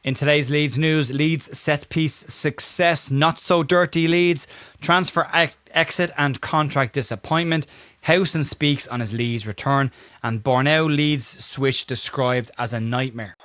In today's Leeds news, Leeds set-piece success, not so dirty Leeds, transfer exit and contract disappointment, Howson speaks on his Leeds return, and Bornauw Leeds switch described as a nightmare.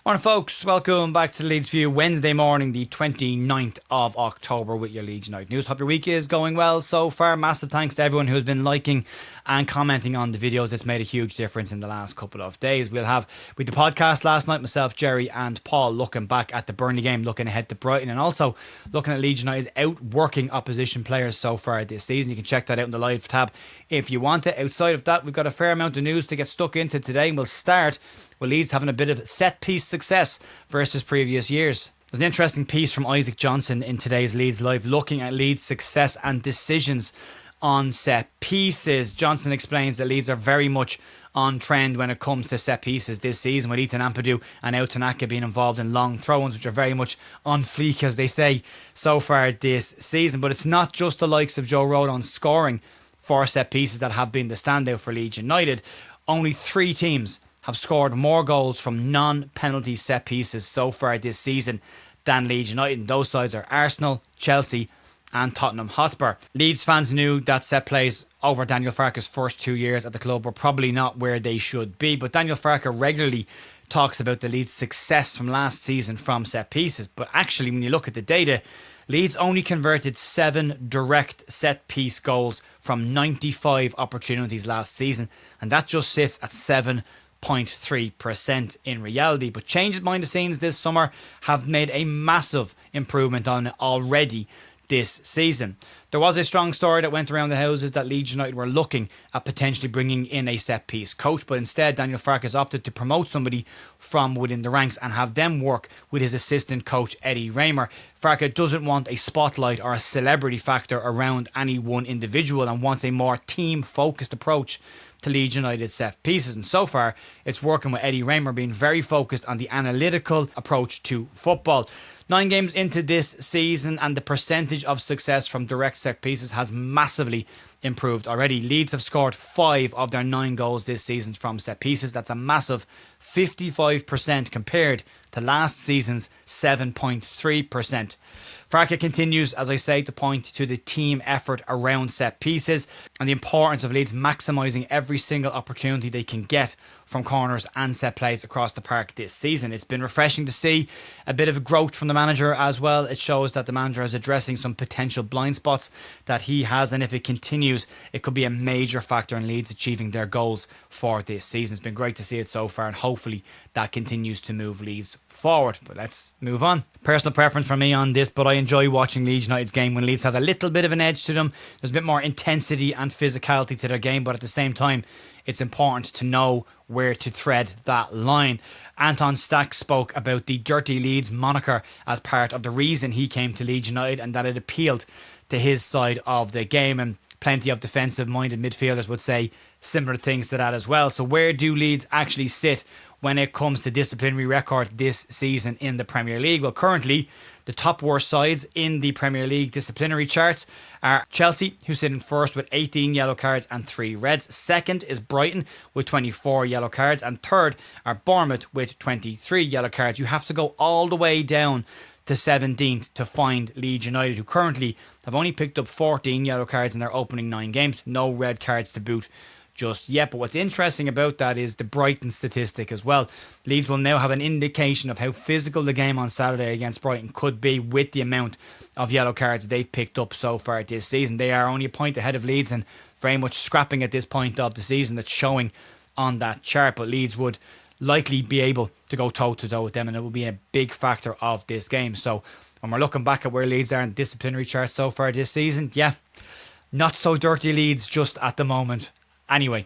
Morning folks, welcome back to Leeds View, Wednesday morning the 29th of October with your Leeds United news. Hope your week is going well so far. Massive thanks to everyone who has been liking and commenting on the videos. It's made a huge difference in the last couple of days. We'll have with the podcast last night, myself, Jerry and Paul looking back at the Burnley game, looking ahead to Brighton, and also looking at Leeds United outworking opposition players so far this season. You can check that out in the live tab if you want it. Outside of that, we've got a fair amount of news to get stuck into today, and we'll start with Leeds having a bit of set-piece success versus previous years. There's an interesting piece from Isaac Johnson in today's Leeds Live looking at Leeds' success and decisions on set pieces. Johnson explains that Leeds are very much on trend when it comes to set pieces this season, with Ethan Ampadu and El Tanaka being involved in long throw-ins, which are very much on fleek, as they say, so far this season. But it's not just the likes of Joe Rodon scoring for set pieces that have been the standout for Leeds United. Only 3 teams have scored more goals from non-penalty set pieces so far this season than Leeds United. And those sides are Arsenal, Chelsea and Tottenham Hotspur. Leeds fans knew that set plays over Daniel Farke's first 2 years at the club were probably not where they should be, but Daniel Farke regularly talks about the Leeds' success from last season from set pieces. But actually, when you look at the data, Leeds only converted 7 direct set piece goals from 95 opportunities last season, and that just sits at 7.3% in reality. But changes behind the scenes this summer have made a massive improvement on it already this season. There was a strong story that went around the houses that Leeds United were looking at potentially bringing in a set-piece coach, but instead Daniel Farke has opted to promote somebody from within the ranks and have them work with his assistant coach Eddie Raymer. Farke doesn't want a spotlight or a celebrity factor around any one individual and wants a more team-focused approach to Leeds United set pieces, and so far it's working, with Eddie Raymer being very focused on the analytical approach to football. 9 games into this season and the percentage of success from direct set pieces has massively improved already. Leeds have scored 5 of their 9 goals this season from set pieces. That's a massive 55% compared to last season's 7.3%. Farke continues, as I say, to point to the team effort around set pieces and the importance of Leeds maximising every single opportunity they can get from corners and set plays across the park this season. It's been refreshing to see a bit of growth from the manager as well. It shows that the manager is addressing some potential blind spots that he has, and if it continues, it could be a major factor in Leeds achieving their goals for this season. It's been great to see it so far, and hopefully that continues to move Leeds forward. But let's move on. Personal preference for me on this, but I enjoy watching Leeds United's game when Leeds have a little bit of an edge to them. There's a bit more intensity and physicality to their game, but at the same time, it's important to know where to tread that line. Anton Stack spoke about the Dirty Leeds moniker as part of the reason he came to Leeds United, and that it appealed to his side of the game, and plenty of defensive-minded midfielders would say similar things to that as well. So where do Leeds actually sit when it comes to disciplinary record this season in the Premier League? Well, currently, the top worst sides in the Premier League disciplinary charts are Chelsea, who sit in first with 18 yellow cards and 3 reds. Second is Brighton with 24 yellow cards. And third are Bournemouth with 23 yellow cards. You have to go all the way down to 17th to find Leeds United, who currently have only picked up 14 yellow cards in their opening 9 games. No red cards to boot just yet. But what's interesting about that is the Brighton statistic as well. Leeds will now have an indication of how physical the game on Saturday against Brighton could be with the amount of yellow cards they've picked up so far this season. They are only a point ahead of Leeds and very much scrapping at this point of the season. That's showing on that chart, but Leeds would likely be able to go toe-to-toe with them, and it will be a big factor of this game. So when we're looking back at where Leeds are in the disciplinary chart so far this season, yeah, not so dirty Leeds just at the moment. Anyway,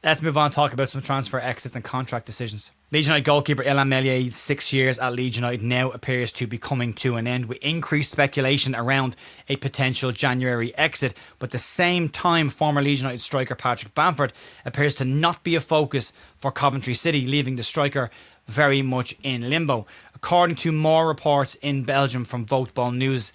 let's move on and talk about some transfer exits and contract decisions. Leeds United goalkeeper Illan Meslier's 6 years at Leeds United now appears to be coming to an end, with increased speculation around a potential January exit. But at the same time, former Leeds United striker Patrick Bamford appears to not be a focus for Coventry City, leaving the striker very much in limbo. According to more reports in Belgium from Voteball News,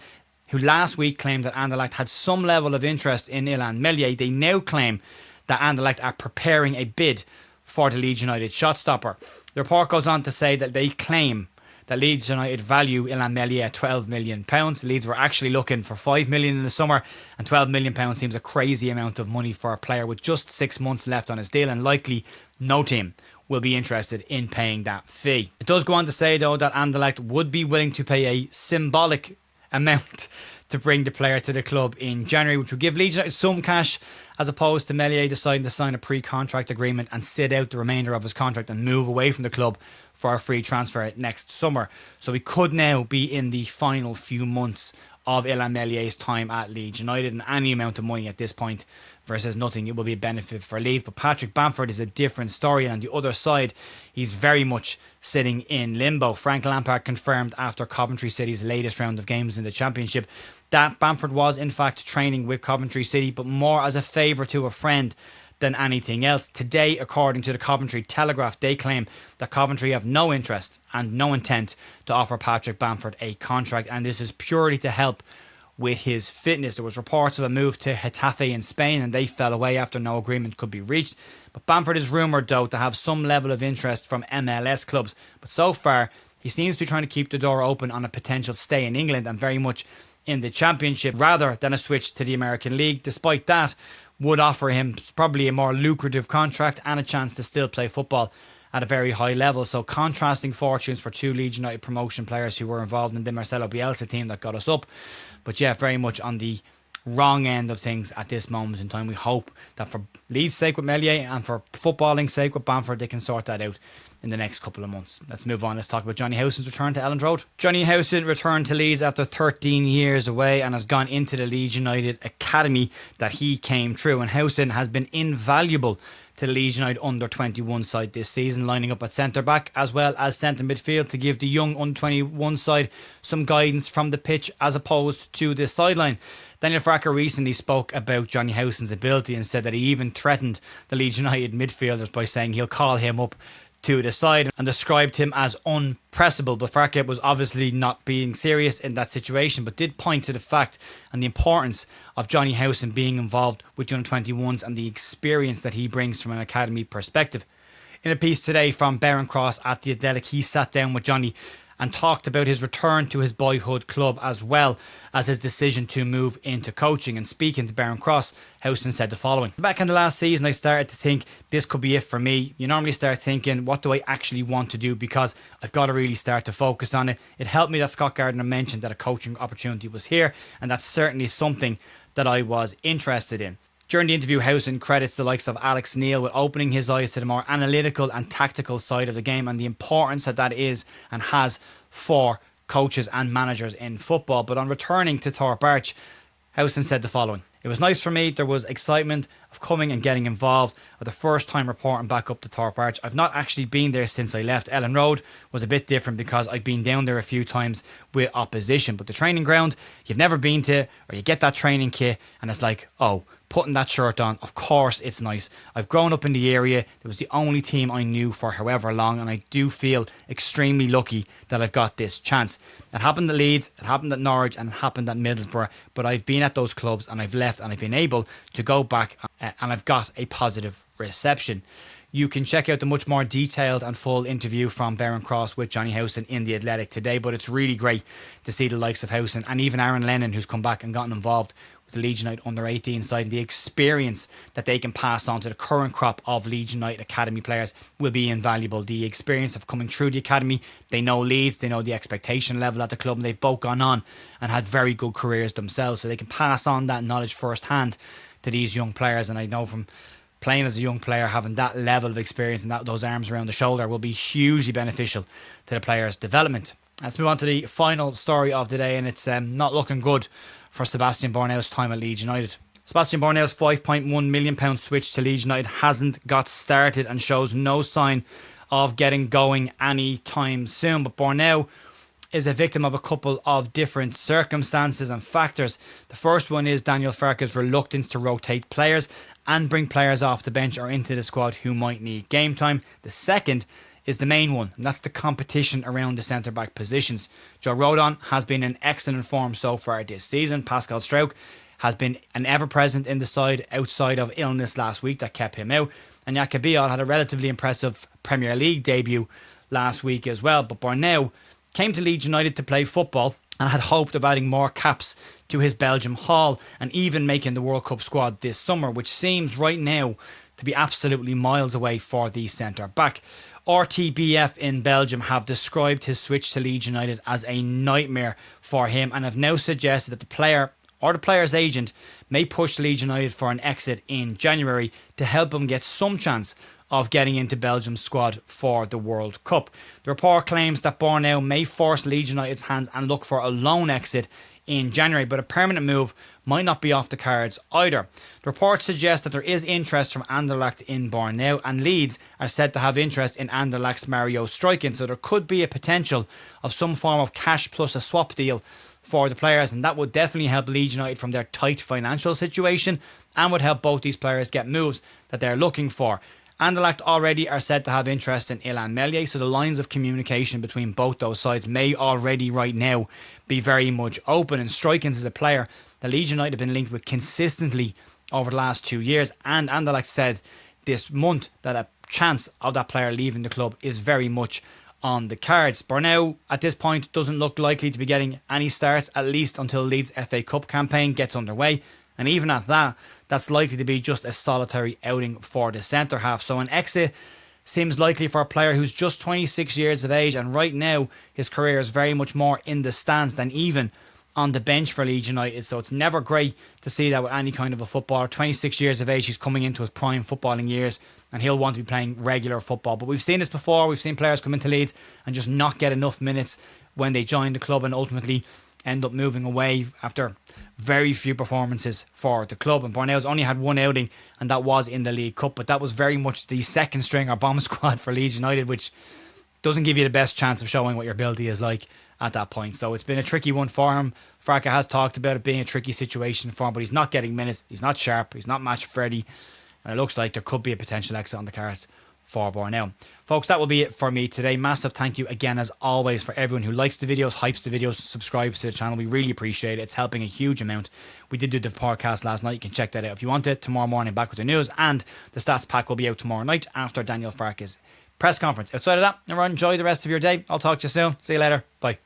who last week claimed that Anderlecht had some level of interest in Illan Meslier, they now claim that Anderlecht are preparing a bid for the Leeds United shot stopper. The report goes on to say that they claim that Leeds United value Illan Meslier at £12 million. Leeds were actually looking for £5 million in the summer, and £12 million seems a crazy amount of money for a player with just 6 months left on his deal, and likely no team will be interested in paying that fee. It does go on to say, though, that Anderlecht would be willing to pay a symbolic amount to bring the player to the club in January, which would give Leeds United some cash, as opposed to Meslier deciding to sign a pre-contract agreement and sit out the remainder of his contract and move away from the club for a free transfer next summer. So we could now be in the final few months of Illan Meslier's time at Leeds United, and any amount of money at this point versus nothing, it will be a benefit for Leeds. But Patrick Bamford is a different story, and on the other side, he's very much sitting in limbo. Frank Lampard confirmed after Coventry City's latest round of games in the Championship that Bamford was in fact training with Coventry City, but more as a favour to a friend than anything else. Today, according to the Coventry Telegraph, they claim that Coventry have no interest and no intent to offer Patrick Bamford a contract, and this is purely to help with his fitness. There was reports of a move to Getafe in Spain, and they fell away after no agreement could be reached. But Bamford is rumoured, though, to have some level of interest from MLS clubs, but so far he seems to be trying to keep the door open on a potential stay in England and very much in the Championship rather than a switch to the American League. Despite that, would offer him probably a more lucrative contract and a chance to still play football at a very high level. So contrasting fortunes for two Leeds United promotion players who were involved in the Marcelo Bielsa team that got us up. But yeah, very much on the wrong end of things at this moment in time. We hope that for Leeds' sake with Meslier and for footballing's sake with Bamford, they can sort that out in the next couple of months. Let's move on. Let's talk about Johnny Howson's return to Elland Road. Johnny Howson returned to Leeds after 13 years away and has gone into the Leeds United academy that he came through. And Howson has been invaluable to the Leeds United under-21 side this season, lining up at centre-back as well as centre midfield to give the young under-21 side some guidance from the pitch as opposed to the sideline. Daniel Farke recently spoke about Johnny Howson's ability and said that he even threatened the Leeds United midfielders by saying he'll call him up to the side and described him as unpressable. But Farke was obviously not being serious in that situation, but did point to the fact and the importance of Johnny Howson being involved with the under-21s and the experience that he brings from an academy perspective. In a piece today from Baron Cross at The Athletic, he sat down with Johnny and talked about his return to his boyhood club as well as his decision to move into coaching. And speaking to Baron Cross, Howson said the following: "Back in the last season, I started to think this could be it for me. You normally start thinking, what do I actually want to do? Because I've got to really start to focus on it. It helped me that Scott Gardner mentioned that a coaching opportunity was here, and that's certainly something that I was interested in." During the interview, Howson credits the likes of Alex Neil with opening his eyes to the more analytical and tactical side of the game and the importance that is and has for coaches and managers in football. But on returning to Thorpe Arch, Howson said the following: "It was nice for me. There was excitement of coming and getting involved. For the first time reporting back up to Thorpe Arch. I've not actually been there since I left. Elland Road was a bit different because I've been down there a few times with opposition. But the training ground, you've never been to, or you get that training kit and it's like, oh, putting that shirt on, of course it's nice. I've grown up in the area. It was the only team I knew for however long, and I do feel extremely lucky that I've got this chance. It happened at Leeds, it happened at Norwich, and it happened at Middlesbrough, but I've been at those clubs and I've left and I've been able to go back and I've got a positive reception." You can check out the much more detailed and full interview from Baron Cross with Johnny Howson in The Athletic today, but it's really great to see the likes of Howson and even Aaron Lennon, who's come back and gotten involved with the Leeds United under-18 side, and the experience that they can pass on to the current crop of Leeds United academy players will be invaluable. The experience of coming through the academy, they know Leeds, they know the expectation level at the club, and they've both gone on and had very good careers themselves, so they can pass on that knowledge firsthand to these young players. And I know from playing as a young player, having that level of experience and those arms around the shoulder will be hugely beneficial to the player's development. Let's move on to the final story of the day, and it's not looking good for Sebastian Bornauw's time at Leeds United. Sebastian Bornauw's £5.1 million switch to Leeds United hasn't got started and shows no sign of getting going anytime soon. But Bornauw is a victim of a couple of different circumstances and factors. The first one is Daniel Farke's reluctance to rotate players and bring players off the bench or into the squad who might need game time. The second is the main one, and that's the competition around the centre-back positions. Joe Rodon has been in excellent form so far this season. Pascal Struijk has been an ever-present in the side outside of illness last week that kept him out. And Yaka Bial had a relatively impressive Premier League debut last week as well. But Bornauw came to Leeds United to play football and had hoped of adding more caps to his Belgium haul and even making the World Cup squad this summer, which seems right now to be absolutely miles away for the centre-back. RTBF in Belgium have described his switch to Leeds United as a nightmare for him and have now suggested that the player or the player's agent may push Leeds United for an exit in January to help him get some chance of getting into Belgium's squad for the World Cup. The report claims that Bornauw may force Leeds United's hands and look for a loan exit in January, but a permanent move might not be off the cards either. The report suggests that there is interest from Anderlecht in Bornauw, and Leeds are said to have interest in Anderlecht's Mario Strijken, so there could be a potential of some form of cash plus a swap deal for the players, and that would definitely help Leeds United from their tight financial situation and would help both these players get moves that they're looking for. Anderlecht already are said to have interest in Illan Meslier, so the lines of communication between both those sides may already right now be very much open. And Strikens is a player that Leeds United have been linked with consistently over the last 2 years, and Anderlecht said this month that a chance of that player leaving the club is very much on the cards. Bornauw at this point doesn't look likely to be getting any starts, at least until Leeds FA Cup campaign gets underway. And even at that, that's likely to be just a solitary outing for the centre half. So an exit seems likely for a player who's just 26 years of age, and right now his career is very much more in the stands than even on the bench for Leeds United. So it's never great to see that with any kind of a footballer. 26 years of age, he's coming into his prime footballing years, and he'll want to be playing regular football. But we've seen this before. We've seen players come into Leeds and just not get enough minutes when they join the club and ultimately end up moving away after very few performances for the club. And Bornauw's only had one outing, and that was in the League Cup, but that was very much the second string or bomb squad for Leeds United, which doesn't give you the best chance of showing what your ability is like at that point. So it's been a tricky one for him. Farke has talked about it being a tricky situation for him, but he's not getting minutes, he's not sharp, he's not match ready, and it looks like there could be a potential exit on the cards for Bornauw. Folks, that will be it for me today. Massive thank you again, as always, for everyone who likes the videos, hypes the videos, subscribes to the channel. We really appreciate it. It's helping a huge amount. We did do the podcast last night. You can check that out if you want it. Tomorrow morning, back with the news, and the stats pack will be out tomorrow night after Daniel Farke's press conference. Outside of that, everyone, enjoy the rest of your day. I'll talk to you soon. See you later. Bye.